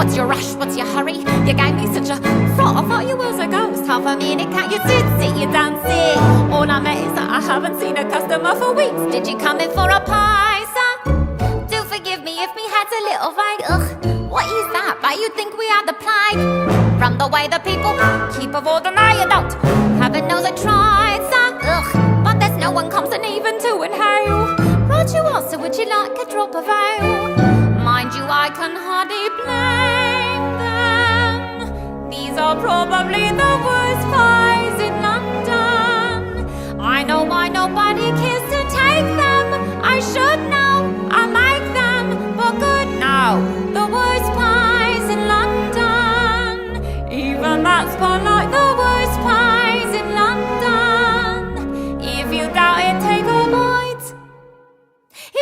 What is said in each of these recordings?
What's your rush? What's your hurry? You gave me such a fright, I thought you was a ghost. Half a minute, can't you sit, you don't sit. All I met is that I haven't seen a customer for weeks. Did you come in for a pie, sir? Do forgive me if me head's a little vague. Ugh, what is that? But you think we are the plague? From the way the people keep of order, now you don't. Heaven knows I tried, sir. Ugh, but there's no one comes and even to inhale. Brought you also, would you like a drop of ale? Mind you, I can hardly blame them. These are probably the worst pies in London. I know why nobody cares to take them. I should know, I make them for good now. The worst pies in London. Even that spotlight, the worst pies in London. If you doubt it, take a bite.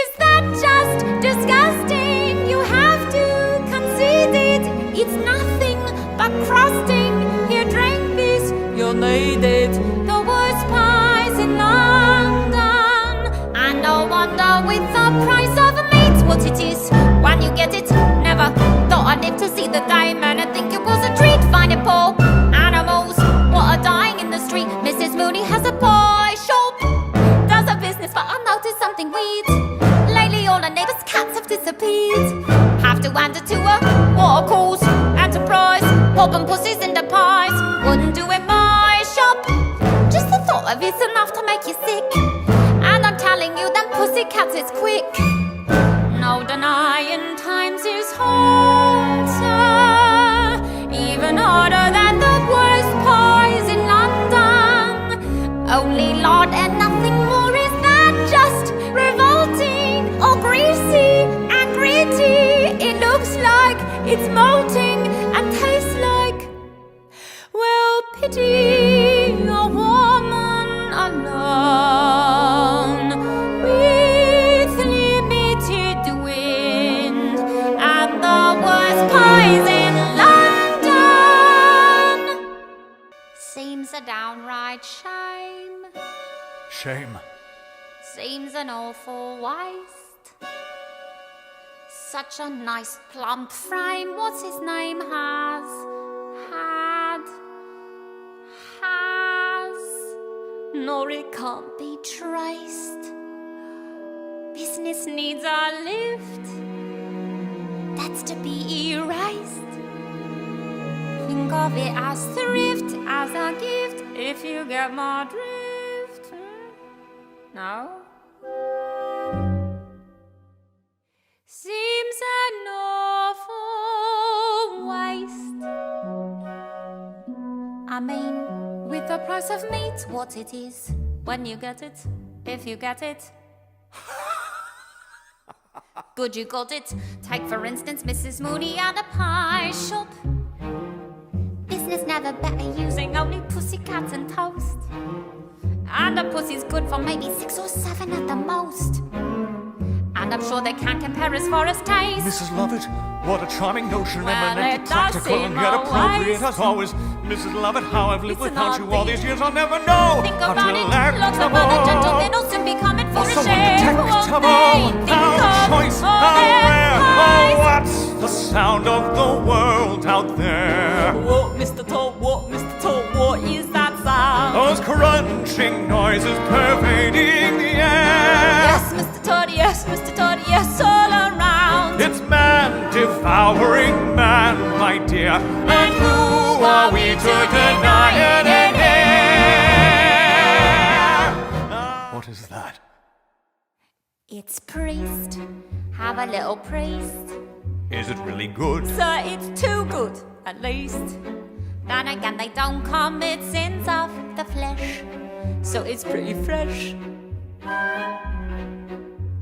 Is that just disgusting? You have to concede it. It's nothing but crusting. Here, drink this, you'll need it. The worst pies in London. And no wonder with the price of meat, what it is when you get it. Never thought I'd live to see the day, man. I think it was a treat. Finding poor animals what are dying in the street. Mrs. Mooney has a pie shop, does a business, but I noticed something weird. Lately all the neighbours' cats have disappeared. Have to hand it to her, what a cause, enterprise. Popping pussies in the pies, wouldn't do in my shop. Just the thought of it's enough to make you sick. And I'm telling you, them pussy cats is quick. No denying times is harder, even harder than the worst pies in London. Only Lord and nothing more, is that just revolting or greasy and gritty? It looks like it's molting and tastes like, well, pity a woman alone with limited wind and the worst pies in London. Seems a downright shame. Shame. Seems an awful waste. Such a nice plump frame. What's his name? Has nor it can't be traced. Business needs a lift that's to be erased. Think of it as thrift, as a gift, if you get my drift. No? Seems an awful waste. I mean, with the price of meat, what it is, when you get it, if you get it. Good you got it. Take for instance Mrs. Mooney at a pie shop. Business never better using only pussycats and toast. And a pussy's good for maybe 6 or 7 at the most. And I'm sure they can't compare as far as taste. Mrs. Lovett, what a charming notion, Well, eminent, it does practical, seem and yet a appropriate waste. as always. Mrs. Lovett, how I've lived It's an without odd you all thing. these years, I'll never know Think how about to it, let lots of other gentlemen will soon be coming for a so share. Won't undetectable, they? Think how of choice, all how their rare. pies. Oh, what's the sound of the world out there? What, Mr. Todd, what is that sound? Those crunching noises pervading the air. Yes, Mr. Todd, yes, all around. It's man devouring man, my dear. And who are we to deny it in here? What is that? It's priest. Have a little priest. Is it really good? Sir, it's too good, at least. Then again, they don't commit sins of the flesh, so it's pretty fresh.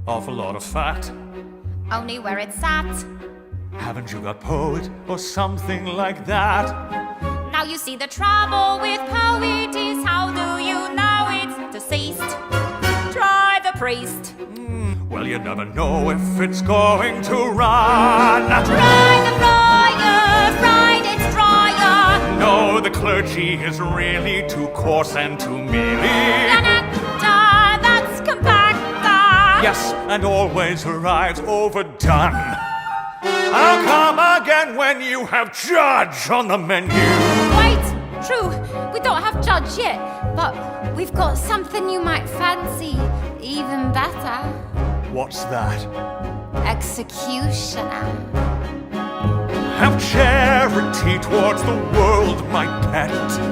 Awful lot of fat. Only where it's at. Haven't you got poet or something like that? Now you see the trouble with poet is, how do you know it's deceased? Try the priest. Well, you never know if it's going to run. Try the friar, fried it's drier. No, the clergy is really too coarse and too mealy. An actor that's compactor. Yes, and always arrives overdone. I'll come again when you have judge on the menu. Wait, true, we don't have judge yet, but we've got something you might fancy even better. What's that? Executioner. Have charity towards the world, my pet.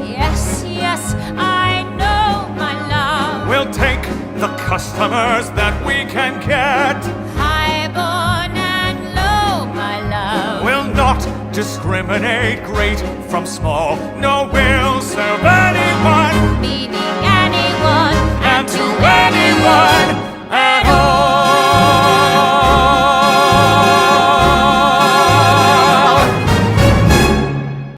Yes, yes, I know, my love. We'll take the customers that we can get. Highborn and low, my love. We'll not discriminate great from small. No, we'll serve anyone, Meaning anyone and to anyone.